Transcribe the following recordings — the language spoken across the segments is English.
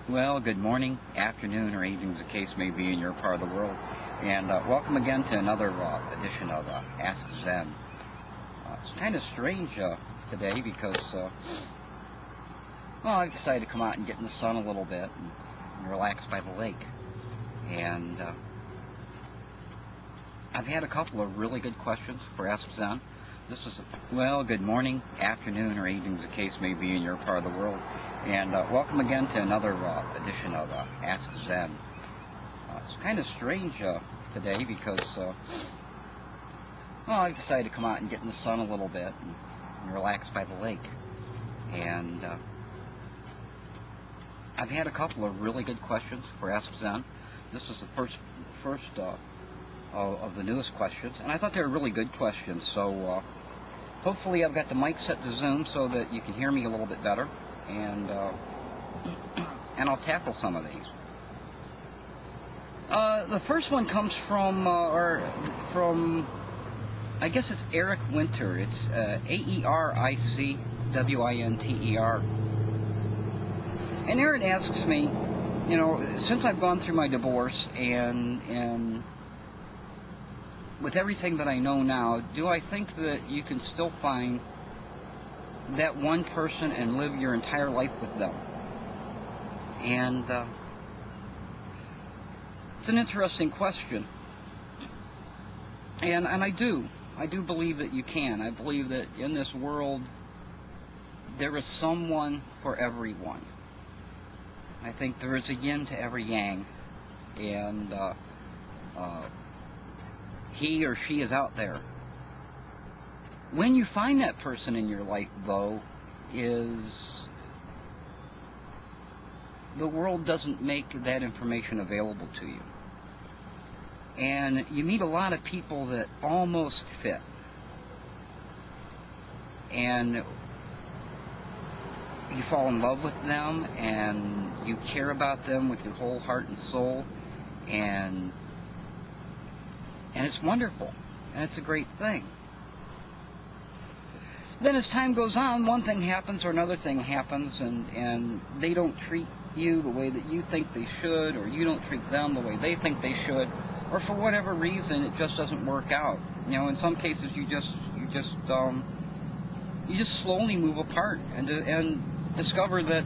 Well, good morning, afternoon, or evening, as the case may be in your part of the world. And welcome again to another edition of Ask Zen. It's kind of strange today because, I decided to come out and get in the sun a little bit and relax by the lake. And I've had a couple of really good questions for Ask Zen. Good morning, afternoon, or evening, as the case may be in your part of the world. And welcome again to another edition of Ask Zen. It's kind of strange today because, I decided to come out and get in the sun a little bit and relax by the lake. And I've had a couple of really good questions for Ask Zen. This was the first of the newest questions, and I thought they were really good questions. So hopefully I've got the mic set to Zoom so that you can hear me a little bit better, and I'll tackle some of these. The first one comes from I guess it's Eric Winter. It's AERICWINTER. And Aaron asks me, since I've gone through my divorce and with everything that I know now, do I think that you can still find that one person and live your entire life with them? And it's an interesting question. And I do believe that you can. I believe that in this world there is someone for everyone. I think there is a yin to every yang, and he or she is out there. When you find that person in your life, though, the world doesn't make that information available to you. And you meet a lot of people that almost fit. And you fall in love with them, and you care about them with your whole heart and soul, and it's wonderful, and it's a great thing. Then as time goes on, one thing happens or another thing happens, and they don't treat you the way that you think they should, or you don't treat them the way they think they should, or for whatever reason it just doesn't work out. In some cases you just slowly move apart and discover that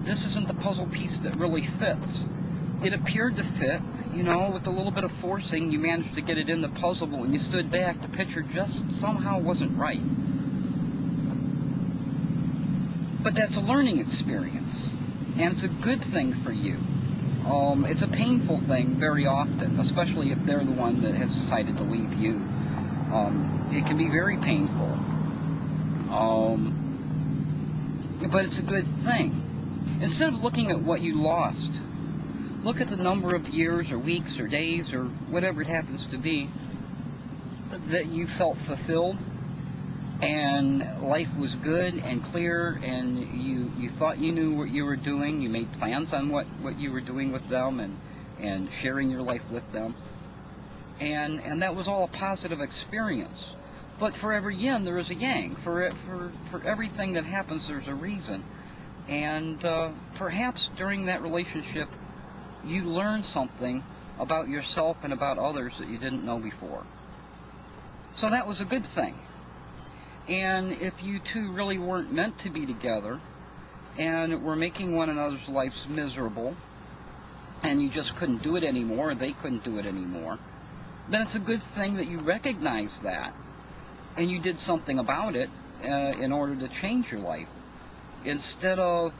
this isn't the puzzle piece that really fits. It appeared to fit, with a little bit of forcing, you managed to get it in the puzzle, but when you stood back, the picture just somehow wasn't right. But that's a learning experience, and it's a good thing for you. It's a painful thing very often, especially if they're the one that has decided to leave you. It can be very painful. But it's a good thing. Instead of looking at what you lost, look at the number of years or weeks or days or whatever it happens to be that you felt fulfilled, and life was good and clear, and you thought you knew what you were doing. You made plans on what you were doing with them and sharing your life with them. And that was all a positive experience. But for every yin, there is a yang. For everything that happens, there's a reason. And perhaps during that relationship, you learned something about yourself and about others that you didn't know before. So that was a good thing. And if you two really weren't meant to be together and were making one another's lives miserable, and you just couldn't do it anymore, or they couldn't do it anymore, then it's a good thing that you recognize that and you did something about it in order to change your life, instead of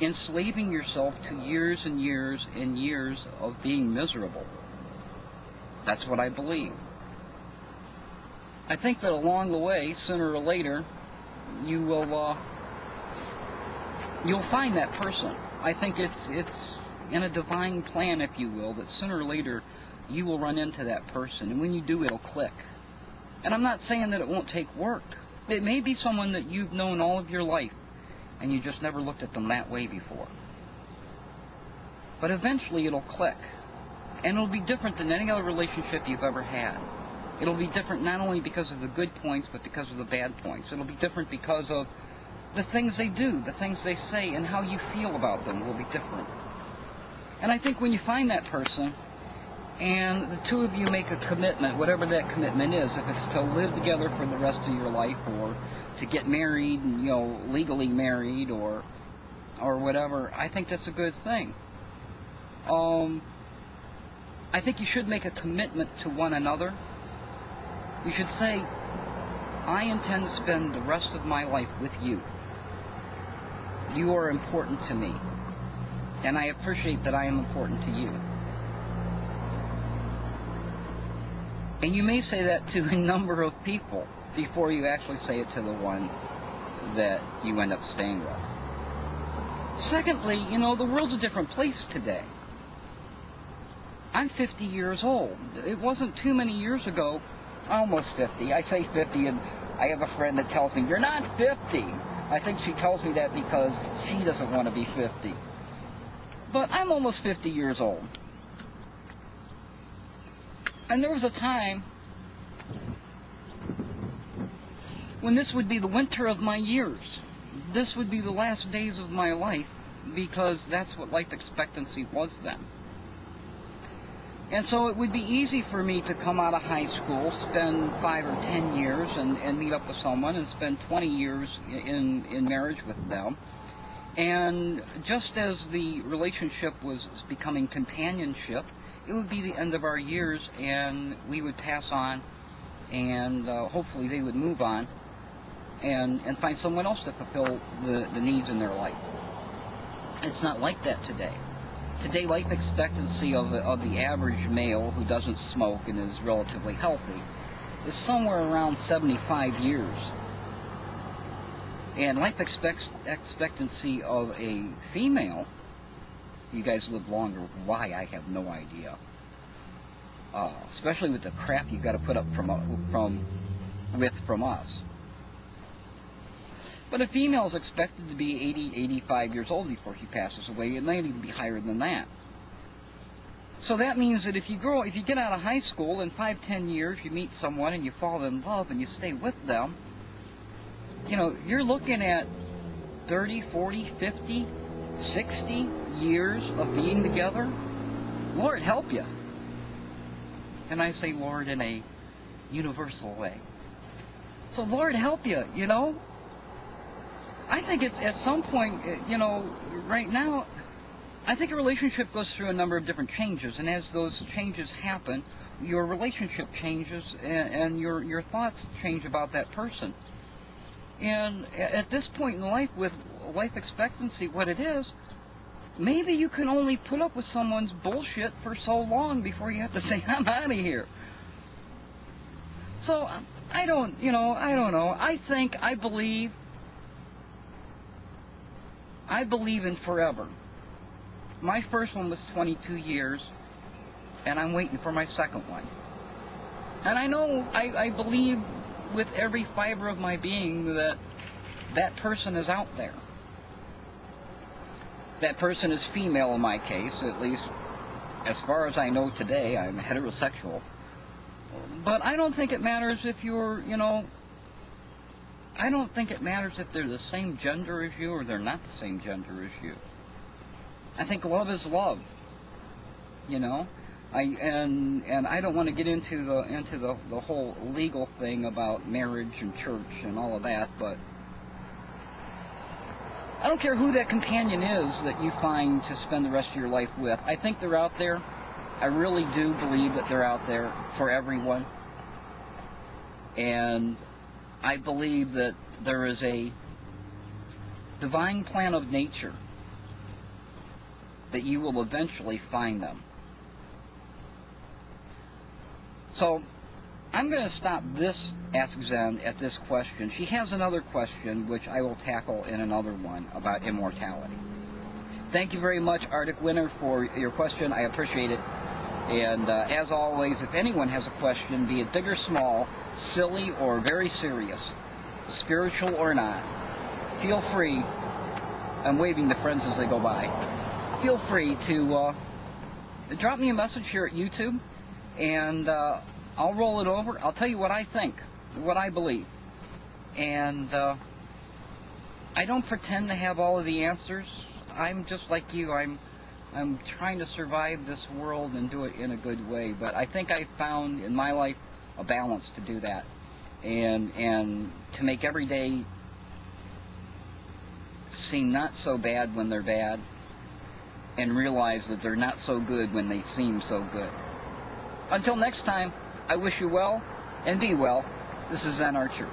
enslaving yourself to years and years and years of being miserable. That's what I believe. I think that along the way, sooner or later, you'll find that person. I think it's in a divine plan, if you will, that sooner or later you will run into that person, and when you do, it'll click. And I'm not saying that it won't take work. It may be someone that you've known all of your life, and you just never looked at them that way before. But eventually it'll click, and it'll be different than any other relationship you've ever had. It'll be different not only because of the good points, but because of the bad points. It'll be different because of the things they do, the things they say, and how you feel about them will be different. And I think when you find that person, and the two of you make a commitment, whatever that commitment is, if it's to live together for the rest of your life, or to get married, you know, legally married, or whatever, I think that's a good thing. I think you should make a commitment to one another. You should say, I intend to spend the rest of my life with you. You are important to me, and I appreciate that I am important to you. And you may say that to a number of people before you actually say it to the one that you end up staying with. Secondly, you know, the world's a different place today. I'm 50 years old. It wasn't too many years ago, almost 50. I say 50, and I have a friend that tells me, you're not 50. I think she tells me that because she doesn't want to be 50. But I'm almost 50 years old. And there was a time when this would be the winter of my years. This would be the last days of my life, because that's what life expectancy was then. And so it would be easy for me to come out of high school, spend 5 or 10 years, and meet up with someone, and spend 20 years in marriage with them. And just as the relationship was becoming companionship, it would be the end of our years, and we would pass on, and hopefully they would move on, and find someone else to fulfill the needs in their life. It's not like that today. Today, life expectancy of the average male who doesn't smoke and is relatively healthy is somewhere around 75 years. And life expectancy of a female, you guys live longer. Why? I have no idea. Especially with the crap you've got to put up from us. But a female is expected to be 80, 85 years old before she passes away. It might even be higher than that. So that means that if you get out of high school, in 5, 10 years, you meet someone and you fall in love and you stay with them, you know, you're looking at 30, 40, 50, 60 years of being together. Lord help you. And I say Lord in a universal way. So Lord help you, you know. I think it's at some point, you know, right now, I think a relationship goes through a number of different changes, and as those changes happen, your relationship changes, and your thoughts change about that person. And at this point in life, with life expectancy, what it is, maybe you can only put up with someone's bullshit for so long before you have to say, I'm out of here. So, I don't know. I believe in forever. My first one was 22 years, and I'm waiting for my second one. And I know, I believe with every fiber of my being that that person is out there. That person is female in my case, at least as far as I know today. I'm heterosexual. But I don't think it matters if you're, you know, I don't think it matters if they're the same gender as you or they're not the same gender as you. I think love is love, you know. And I don't want to get into the whole legal thing about marriage and church and all of that, but I don't care who that companion is that you find to spend the rest of your life with. I think they're out there. I really do believe that they're out there for everyone. And I believe that there is a divine plan of nature that you will eventually find them. So, I'm going to stop this Ask Zen at this question. She has another question, which I will tackle in another one, about immortality. Thank you very much, Arctic Winter, for your question. I appreciate it. And as always, if anyone has a question, be it big or small, silly or very serious, spiritual or not, feel free. I'm waving to friends as they go by. Feel free to drop me a message here at YouTube, and I'll roll it over. I'll tell you what I think, what I believe. And I don't pretend to have all of the answers. I'm just like you. I'm trying to survive this world and do it in a good way. But I think I found in my life a balance to do that, and to make every day seem not so bad when they're bad, and realize that they're not so good when they seem so good. Until next time, I wish you well and be well. This is Zen Archer.